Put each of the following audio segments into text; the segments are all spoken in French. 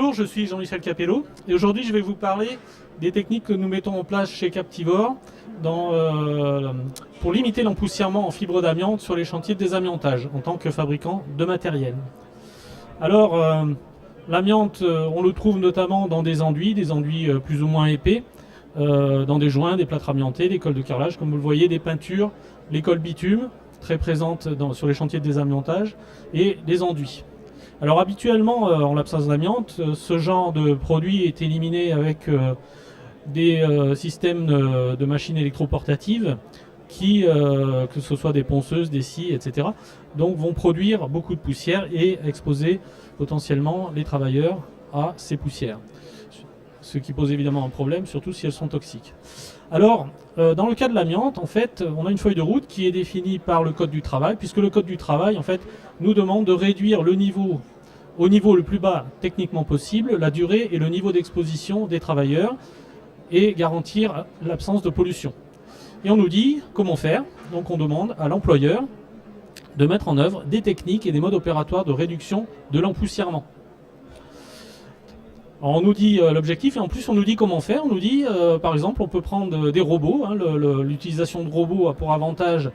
Bonjour, je suis Jean-Michel Capello et aujourd'hui je vais vous parler des techniques que nous mettons en place chez Captivor pour limiter l'empoussièrement en fibre d'amiante sur les chantiers de désamiantage en tant que fabricant de matériel. Alors l'amiante, on le trouve notamment dans des enduits plus ou moins épais, dans des joints, des plâtres amiantés, des cols de carrelage, comme vous le voyez, des peintures, les cols bitume, très présentes sur les chantiers de désamiantage, et des enduits. Alors habituellement, en l'absence d'amiante, ce genre de produit est éliminé avec des systèmes de machines électroportatives qui, que ce soit des ponceuses, des scies, etc., donc vont produire beaucoup de poussière et exposer potentiellement les travailleurs à ces poussières. Ce qui pose évidemment un problème, surtout si elles sont toxiques. Alors, dans le cas de l'amiante, en fait, on a une feuille de route qui est définie par le Code du travail, puisque le Code du travail, en fait, nous demande de réduire le niveau au niveau le plus bas techniquement possible, la durée et le niveau d'exposition des travailleurs et garantir l'absence de pollution. Et on nous dit comment faire. Donc on demande à l'employeur de mettre en œuvre des techniques et des modes opératoires de réduction de l'empoussièrement. On nous dit l'objectif et en plus on nous dit comment faire. On nous dit par exemple on peut prendre des robots. L'utilisation de robots a pour avantage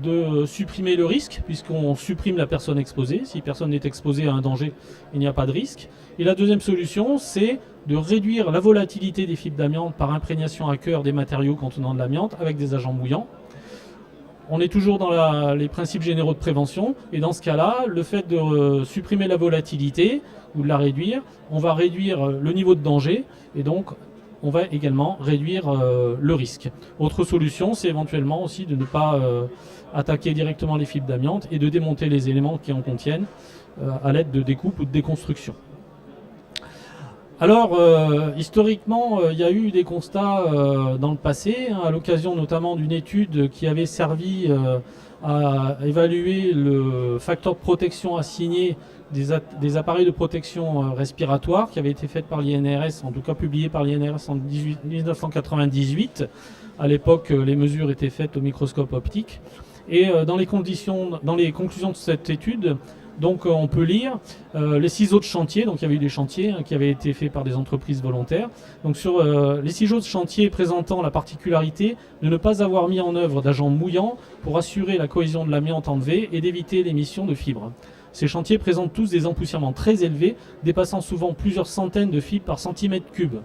de supprimer le risque puisqu'on supprime la personne exposée. Si personne n'est exposée à un danger, il n'y a pas de risque. Et la deuxième solution, c'est de réduire la volatilité des fibres d'amiante par imprégnation à cœur des matériaux contenant de l'amiante avec des agents mouillants. On est toujours dans les principes généraux de prévention et dans ce cas-là, le fait de supprimer la volatilité ou de la réduire, on va réduire le niveau de danger et donc on va également réduire le risque. Autre solution, c'est éventuellement aussi de ne pas attaquer directement les fibres d'amiante et de démonter les éléments qui en contiennent à l'aide de découpe ou de déconstruction. Alors, historiquement, il y a eu des constats dans le passé, à l'occasion notamment d'une étude qui avait servi à évaluer le facteur de protection assigné des appareils de protection respiratoire qui avait été faite par l'INRS, en tout cas publié par l'INRS en 1998. À l'époque, les mesures étaient faites au microscope optique. Et dans les conclusions de cette étude, donc on peut lire les ciseaux de chantier. Donc il y avait eu des chantiers qui avaient été faits par des entreprises volontaires. Donc sur les ciseaux de chantier présentant la particularité de ne pas avoir mis en œuvre d'agents mouillants pour assurer la cohésion de l'amiante enlevée et d'éviter l'émission de fibres. Ces chantiers présentent tous des empoussièrements très élevés, dépassant souvent plusieurs centaines de fibres par centimètre cube.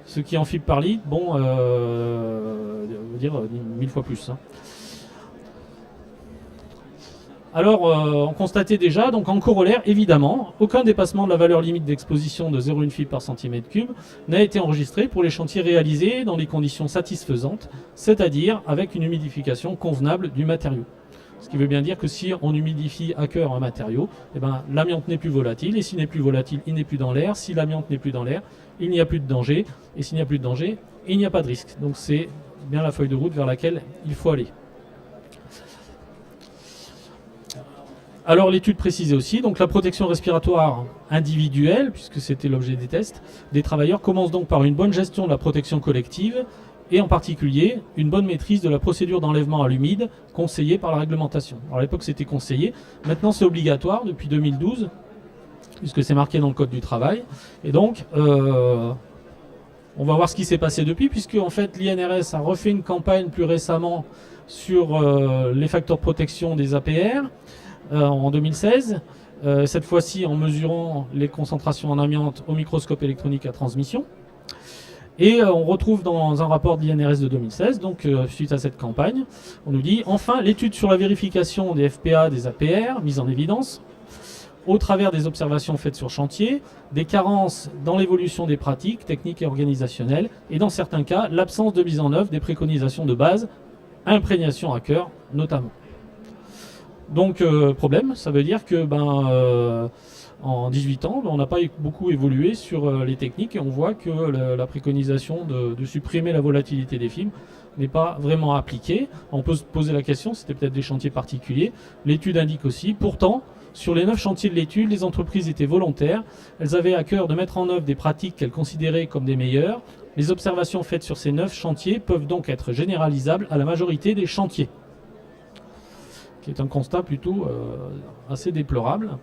Ce qui en fibre par litre, bon, veut dire 1000 fois plus. Hein. Alors, on constatait déjà, donc en corollaire, évidemment, aucun dépassement de la valeur limite d'exposition de 0,1 fibre par centimètre cube n'a été enregistré pour les chantiers réalisés dans des conditions satisfaisantes, c'est-à-dire avec une humidification convenable du matériau. Ce qui veut bien dire que si on humidifie à cœur un matériau, eh ben, l'amiante n'est plus volatile, et s'il n'est plus volatile, il n'est plus dans l'air. Si l'amiante n'est plus dans l'air, il n'y a plus de danger, et s'il n'y a plus de danger, il n'y a pas de risque. Donc c'est bien la feuille de route vers laquelle il faut aller. Alors l'étude précisait aussi, donc la protection respiratoire individuelle, puisque c'était l'objet des tests, des travailleurs commence donc par une bonne gestion de la protection collective, et en particulier une bonne maîtrise de la procédure d'enlèvement à l'humide conseillée par la réglementation. Alors à l'époque c'était conseillé, maintenant c'est obligatoire depuis 2012, puisque c'est marqué dans le Code du travail. Et donc on va voir ce qui s'est passé depuis, puisque en fait l'INRS a refait une campagne plus récemment sur les facteurs de protection des APR en 2016. Cette fois-ci en mesurant les concentrations en amiante au microscope électronique à transmission. Et on retrouve dans un rapport de l'INRS de 2016, donc suite à cette campagne, on nous dit enfin l'étude sur la vérification des FPA des APR mise en évidence au travers des observations faites sur chantier, des carences dans l'évolution des pratiques techniques et organisationnelles et dans certains cas l'absence de mise en œuvre des préconisations de base, imprégnation à cœur notamment. Donc problème, ça veut dire que en 18 ans, on n'a pas beaucoup évolué sur les techniques et on voit que la préconisation de supprimer la volatilité des fibres n'est pas vraiment appliquée. On peut se poser la question, c'était peut-être des chantiers particuliers. L'étude indique aussi, pourtant, sur les 9 chantiers de l'étude, les entreprises étaient volontaires. Elles avaient à cœur de mettre en œuvre des pratiques qu'elles considéraient comme des meilleures. Les observations faites sur ces 9 chantiers peuvent donc être généralisables à la majorité des chantiers. Qui est un constat plutôt assez déplorable.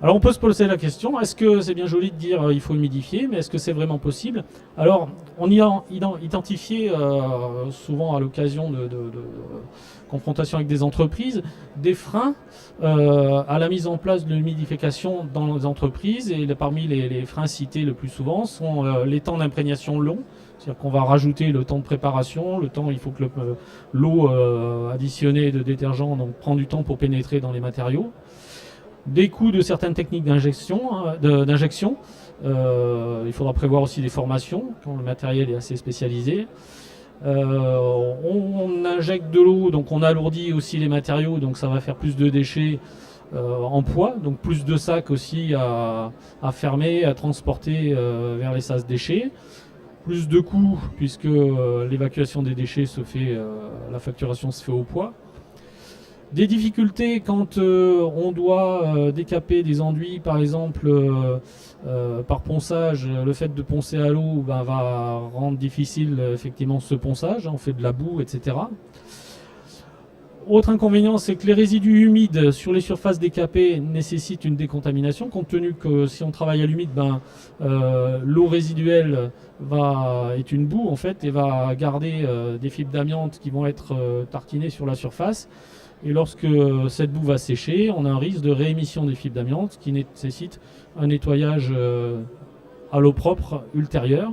Alors on peut se poser la question, est-ce que c'est bien joli de dire il faut humidifier, mais est-ce que c'est vraiment possible? Alors on y a identifié souvent à l'occasion de confrontation avec des entreprises, des freins à la mise en place de l'humidification dans les entreprises, et parmi les freins cités le plus souvent sont les temps d'imprégnation longs, c'est-à-dire qu'on va rajouter le temps de préparation, le temps, il faut que l'eau additionnée de détergent donc, prend du temps pour pénétrer dans les matériaux. Des coûts de certaines techniques d'injection. Il faudra prévoir aussi des formations quand le matériel est assez spécialisé. On injecte de l'eau, donc on alourdit aussi les matériaux, donc ça va faire plus de déchets en poids, donc plus de sacs aussi à fermer, à transporter vers les sas déchets. Plus de coûts puisque l'évacuation des déchets se fait, la facturation se fait au poids. Des difficultés quand on doit décaper des enduits, par exemple par ponçage. Le fait de poncer à l'eau va rendre difficile effectivement ce ponçage, on fait de la boue, etc. Autre inconvénient, c'est que les résidus humides sur les surfaces décapées nécessitent une décontamination, compte tenu que si on travaille à l'humide, l'eau résiduelle est une boue en fait et va garder des fibres d'amiante qui vont être tartinées sur la surface. Et lorsque cette boue va sécher, on a un risque de réémission des fibres d'amiante qui nécessite un nettoyage à l'eau propre ultérieur.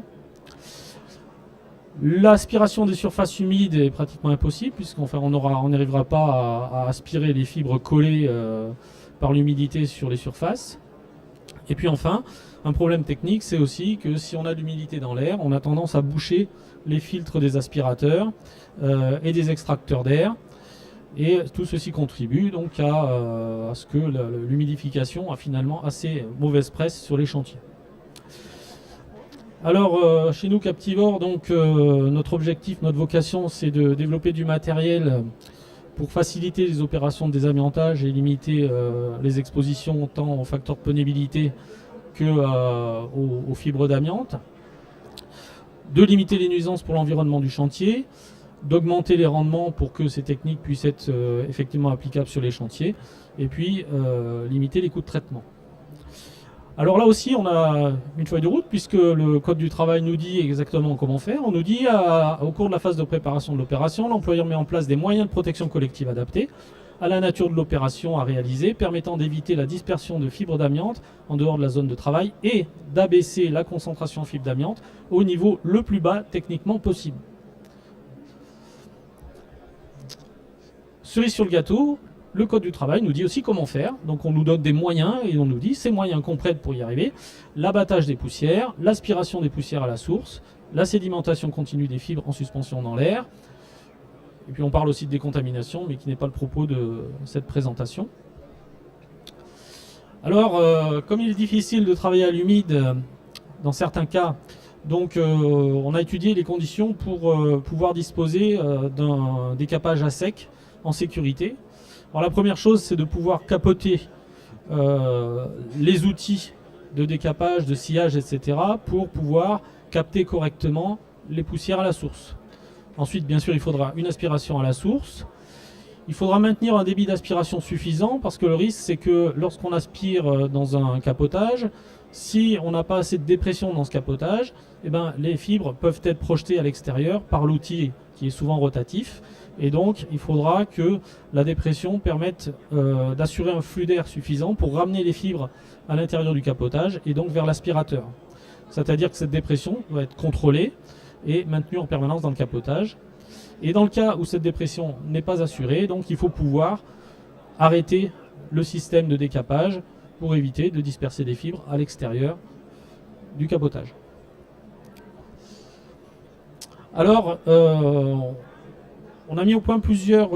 L'aspiration des surfaces humides est pratiquement impossible puisqu'on n'arrivera pas à aspirer les fibres collées par l'humidité sur les surfaces. Et puis enfin, un problème technique, c'est aussi que si on a de l'humidité dans l'air, on a tendance à boucher les filtres des aspirateurs et des extracteurs d'air. Et tout ceci contribue donc à ce que l'humidification a finalement assez mauvaise presse sur les chantiers. Alors chez nous Captivor, donc notre objectif, notre vocation, c'est de développer du matériel pour faciliter les opérations de désamiantage et limiter les expositions tant aux facteurs de pénibilité qu'aux fibres d'amiante, de limiter les nuisances pour l'environnement du chantier, d'augmenter les rendements pour que ces techniques puissent être effectivement applicables sur les chantiers, et puis limiter les coûts de traitement. Alors là aussi, on a une feuille de route, puisque le Code du travail nous dit exactement comment faire. On nous dit, au cours de la phase de préparation de l'opération, l'employeur met en place des moyens de protection collective adaptés à la nature de l'opération à réaliser, permettant d'éviter la dispersion de fibres d'amiante en dehors de la zone de travail et d'abaisser la concentration en fibres d'amiante au niveau le plus bas techniquement possible. Cerise sur le gâteau, le Code du travail nous dit aussi comment faire. Donc on nous donne des moyens et on nous dit ces moyens qu'on prête pour y arriver. L'abattage des poussières, l'aspiration des poussières à la source, la sédimentation continue des fibres en suspension dans l'air. Et puis on parle aussi de décontamination, mais qui n'est pas le propos de cette présentation. Alors, comme il est difficile de travailler à l'humide dans certains cas, donc on a étudié les conditions pour pouvoir disposer d'un décapage à sec en sécurité. Alors la première chose, c'est de pouvoir capoter les outils de décapage, de sciage, etc. pour pouvoir capter correctement les poussières à la source. Ensuite, bien sûr, il faudra une aspiration à la source. Il faudra maintenir un débit d'aspiration suffisant parce que le risque, c'est que lorsqu'on aspire dans un capotage, si on n'a pas assez de dépression dans ce capotage, les fibres peuvent être projetées à l'extérieur par l'outil qui est souvent rotatif. Et donc, il faudra que la dépression permette d'assurer un flux d'air suffisant pour ramener les fibres à l'intérieur du capotage et donc vers l'aspirateur. C'est-à-dire que cette dépression doit être contrôlée et maintenue en permanence dans le capotage. Et dans le cas où cette dépression n'est pas assurée, donc il faut pouvoir arrêter le système de décapage pour éviter de disperser des fibres à l'extérieur du capotage. Alors, on a mis au point plusieurs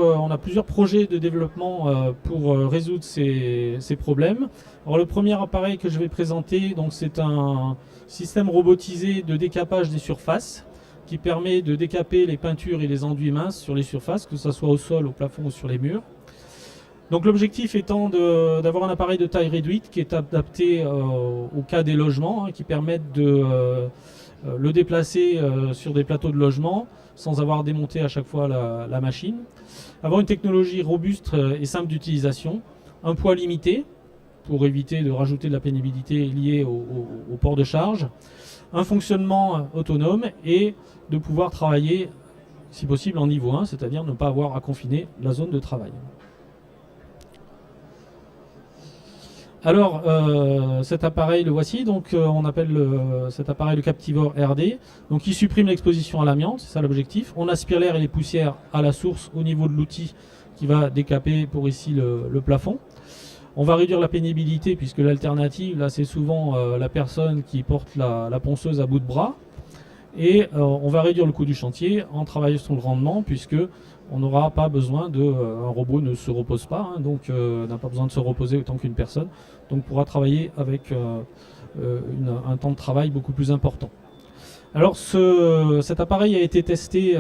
projets de développement pour résoudre ces problèmes. Alors, le premier appareil que je vais présenter, c'est un système robotisé de décapage des surfaces qui permet de décaper les peintures et les enduits minces sur les surfaces, que ce soit au sol, au plafond ou sur les murs. Donc l'objectif étant d'avoir un appareil de taille réduite qui est adapté au cas des logements, qui permettent de le déplacer sur des plateaux de logement sans avoir démonté à chaque fois la machine. Avoir une technologie robuste et simple d'utilisation, un poids limité, pour éviter de rajouter de la pénibilité liée au port de charge, un fonctionnement autonome et de pouvoir travailler, si possible, en niveau 1, c'est-à-dire ne pas avoir à confiner la zone de travail. Alors, cet appareil, le voici, donc on appelle cet appareil le Captivor RD, donc il supprime l'exposition à l'amiante, c'est ça l'objectif. On aspire l'air et les poussières à la source au niveau de l'outil qui va décaper pour ici le plafond. On va réduire la pénibilité puisque l'alternative, là c'est souvent la personne qui porte la ponceuse à bout de bras. Et on va réduire le coût du chantier en travaillant sur le rendement puisque on n'aura pas besoin un robot ne se repose pas, hein, donc n'a pas besoin de se reposer autant qu'une personne, donc pourra travailler avec un temps de travail beaucoup plus important. Alors cet appareil a été testé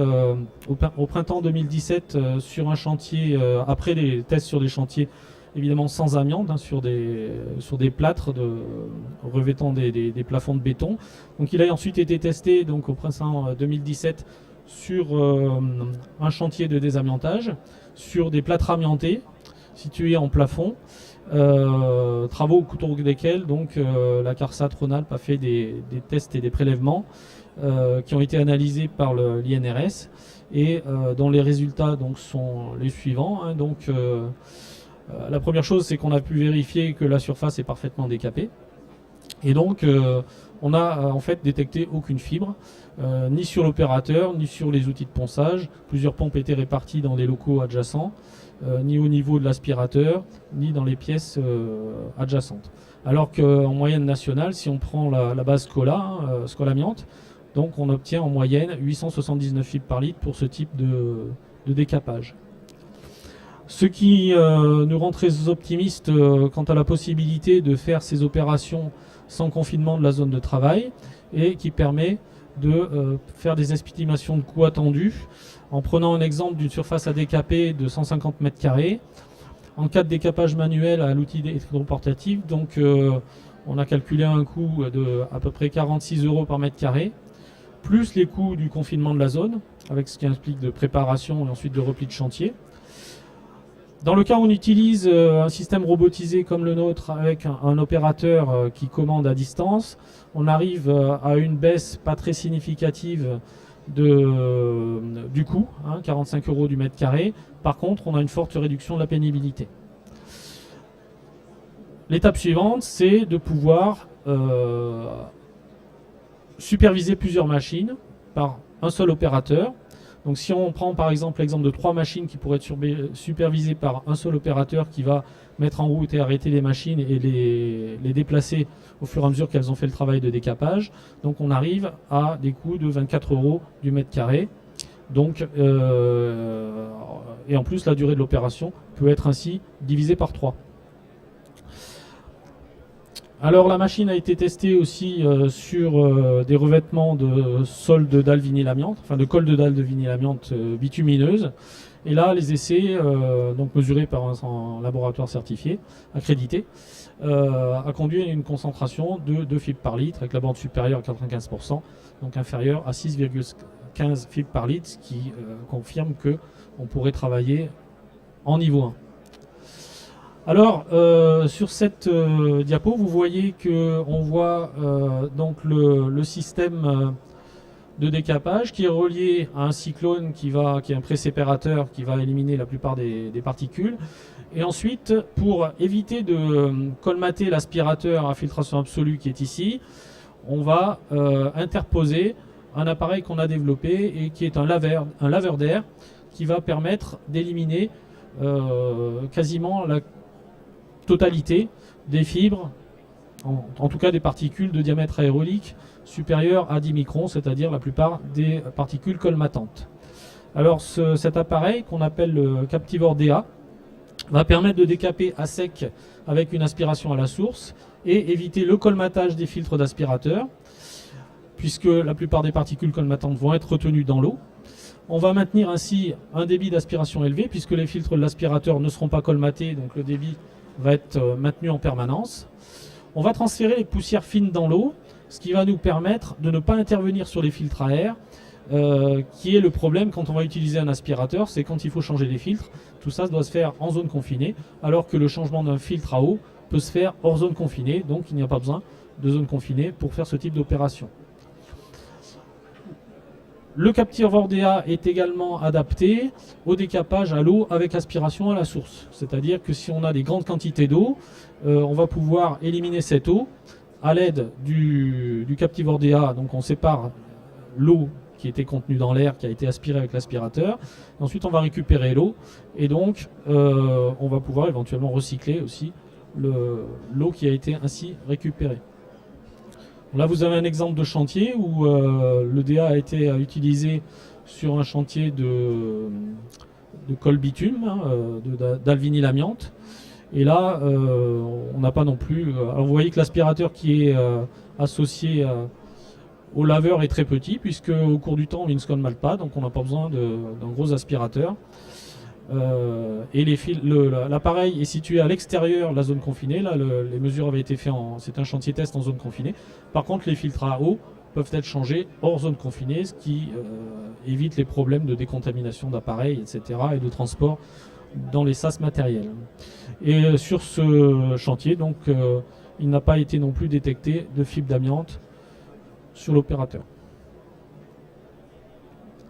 au printemps 2017 sur un chantier, après des tests sur des chantiers évidemment sans amiante, hein, sur des plâtres revêtant des plafonds de béton. Donc il a ensuite été testé donc, au printemps 2017 sur un chantier de désamiantage, sur des plâtres amiantés situés en plafond, travaux au cours desquels donc, la CARSAT Rhône-Alpes a fait des tests et des prélèvements qui ont été analysés par l'INRS et dont les résultats donc, sont les suivants. Hein, donc, la première chose, c'est qu'on a pu vérifier que la surface est parfaitement décapée. Et donc, on n'a en fait détecté aucune fibre, ni sur l'opérateur, ni sur les outils de ponçage. Plusieurs pompes étaient réparties dans les locaux adjacents, ni au niveau de l'aspirateur, ni dans les pièces adjacentes. Alors qu'en moyenne nationale, si on prend la base Schola amiante, donc on obtient en moyenne 879 fibres par litre pour ce type de décapage. Ce qui nous rend très optimistes quant à la possibilité de faire ces opérations sans confinement de la zone de travail et qui permet de faire des estimations de coûts attendus en prenant un exemple d'une surface à décaper de 150 m². En cas de décapage manuel à l'outil électroportatif, donc on a calculé un coût de à peu près 46 € par m², plus les coûts du confinement de la zone, avec ce qui implique de préparation et ensuite de repli de chantier. Dans le cas où on utilise un système robotisé comme le nôtre avec un opérateur qui commande à distance, on arrive à une baisse pas très significative du coût, hein, 45 € du m². Par contre, on a une forte réduction de la pénibilité. L'étape suivante, c'est de pouvoir superviser plusieurs machines par un seul opérateur. Donc si on prend par exemple l'exemple de 3 machines qui pourraient être supervisées par un seul opérateur qui va mettre en route et arrêter les machines et les déplacer au fur et à mesure qu'elles ont fait le travail de décapage, donc on arrive à des coûts de 24 € du m². Donc, et en plus la durée de l'opération peut être ainsi divisée par 3. Alors la machine a été testée aussi sur des revêtements de sol de dalle vinyle amiante, enfin de colle de dalle de vinyle amiante bitumineuse. Et là, les essais, donc mesurés par un laboratoire certifié, accrédité, a conduit à une concentration de 2 fibres par litre, avec la bande supérieure à 95%, donc inférieure à 6,15 fibres par litre, ce qui confirme qu'on pourrait travailler en niveau 1. Alors, sur cette diapo, vous voyez qu'on voit donc le système de décapage qui est relié à un cyclone qui est un pré-séparateur qui va éliminer la plupart des particules. Et ensuite, pour éviter de colmater l'aspirateur à filtration absolue qui est ici, on va interposer un appareil qu'on a développé et qui est un laveur d'air qui va permettre d'éliminer quasiment la totalité des fibres, en tout cas des particules de diamètre aérolique supérieur à 10 microns, c'est-à-dire la plupart des particules colmatantes. Alors cet appareil qu'on appelle le Captivor DA va permettre de décaper à sec avec une aspiration à la source et éviter le colmatage des filtres d'aspirateur, puisque la plupart des particules colmatantes vont être retenues dans l'eau. On va maintenir ainsi un débit d'aspiration élevé, puisque les filtres de l'aspirateur ne seront pas colmatés, donc le débit va être maintenu en permanence. On va transférer les poussières fines dans l'eau, ce qui va nous permettre de ne pas intervenir sur les filtres à air, qui est le problème quand on va utiliser un aspirateur, c'est quand il faut changer les filtres. Tout ça doit se faire en zone confinée, alors que le changement d'un filtre à eau peut se faire hors zone confinée, donc il n'y a pas besoin de zone confinée pour faire ce type d'opération. Le capteur DA est également adapté au décapage à l'eau avec aspiration à la source. C'est-à-dire que si on a des grandes quantités d'eau, on va pouvoir éliminer cette eau à l'aide du capteur DA. Donc on sépare l'eau qui était contenue dans l'air, qui a été aspirée avec l'aspirateur. Ensuite on va récupérer l'eau et donc on va pouvoir éventuellement recycler aussi l'eau qui a été ainsi récupérée. Là, vous avez un exemple de chantier où le DA a été utilisé sur un chantier de colle bitume, d'alvinyle amiante. Et là, on n'a pas non plus... alors vous voyez que l'aspirateur qui est associé au laveur est très petit, puisque au cours du temps, il ne se colmate pas, donc on n'a pas besoin d'un gros aspirateur. Et l'appareil est situé à l'extérieur de la zone confinée. Là, les mesures avaient été faites c'est un chantier test en zone confinée. Par contre, les filtres à eau peuvent être changés hors zone confinée, ce qui évite les problèmes de décontamination d'appareils, etc. et de transport dans les sas matériels. Et sur ce chantier, donc, il n'a pas été non plus détecté de fibre d'amiante sur l'opérateur.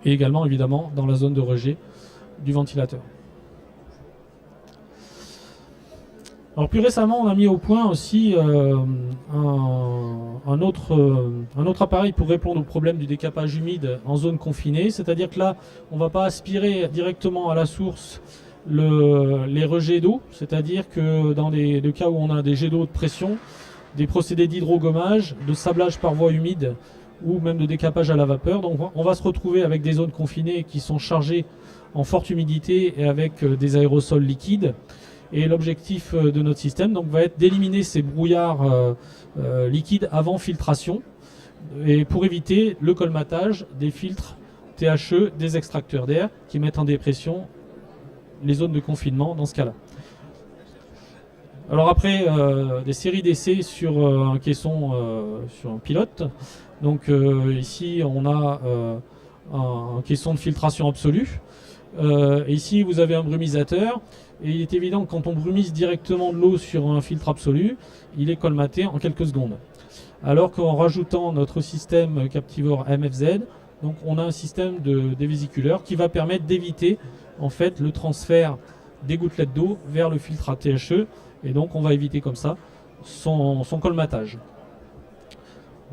Et également, évidemment, dans la zone de rejet du ventilateur. Alors plus récemment, on a mis au point aussi un autre appareil pour répondre au problème du décapage humide en zone confinée, c'est-à-dire que là, on ne va pas aspirer directement à la source les rejets d'eau, c'est-à-dire que dans le cas où on a des jets d'eau de pression, des procédés d'hydrogommage, de sablage par voie humide ou même de décapage à la vapeur, donc on va se retrouver avec des zones confinées qui sont chargées en forte humidité et avec des aérosols liquides. Et l'objectif de notre système donc, va être d'éliminer ces brouillards liquides avant filtration et pour éviter le colmatage des filtres THE des extracteurs d'air qui mettent en dépression les zones de confinement dans ce cas-là. Alors après des séries d'essais sur un caisson, sur un pilote, donc ici on a un caisson de filtration absolue. Et ici vous avez un brumisateur et il est évident que quand on brumise directement de l'eau sur un filtre absolu, il est colmaté en quelques secondes. Alors qu'en rajoutant notre système Captivor MFZ, donc on a un système de dévésiculeur qui va permettre d'éviter en fait le transfert des gouttelettes d'eau vers le filtre à THE et donc on va éviter comme ça son colmatage.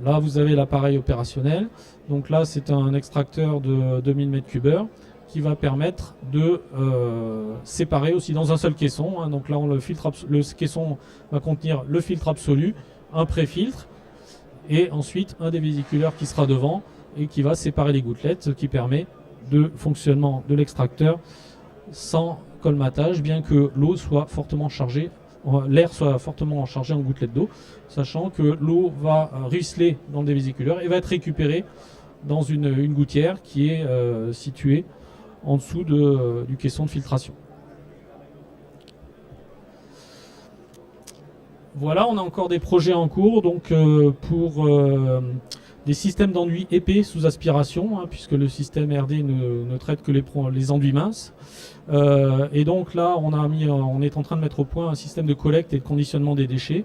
Là vous avez l'appareil opérationnel, donc là c'est un extracteur de 2000 m3 qui va permettre de séparer aussi dans un seul caisson. Hein. Donc là, le caisson va contenir le filtre absolu, un pré-filtre, et ensuite un dévésiculeur qui sera devant et qui va séparer les gouttelettes, ce qui permet de fonctionnement de l'extracteur sans colmatage, bien que l'eau soit fortement chargée, l'air soit fortement chargé en gouttelettes d'eau, sachant que l'eau va ruisseler dans le dévésiculeur et va être récupérée dans une gouttière qui est située en dessous du caisson de filtration. Voilà, on a encore des projets en cours donc pour des systèmes d'enduit épais sous aspiration, hein, puisque le système RD ne traite que les enduits minces. Et donc là, on est en train de mettre au point un système de collecte et de conditionnement des déchets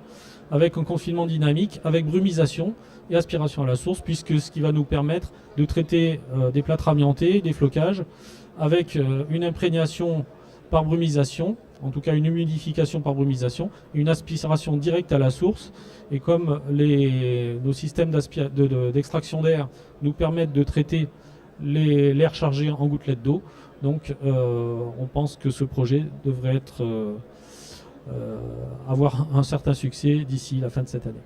avec un confinement dynamique, avec brumisation et aspiration à la source, puisque ce qui va nous permettre de traiter des plâtres amiantés, des flocages, avec une imprégnation par brumisation, en tout cas une humidification par brumisation, une aspiration directe à la source. Et comme nos systèmes d'extraction d'air nous permettent de traiter l'air chargé en gouttelettes d'eau, donc on pense que ce projet devrait avoir un certain succès d'ici la fin de cette année.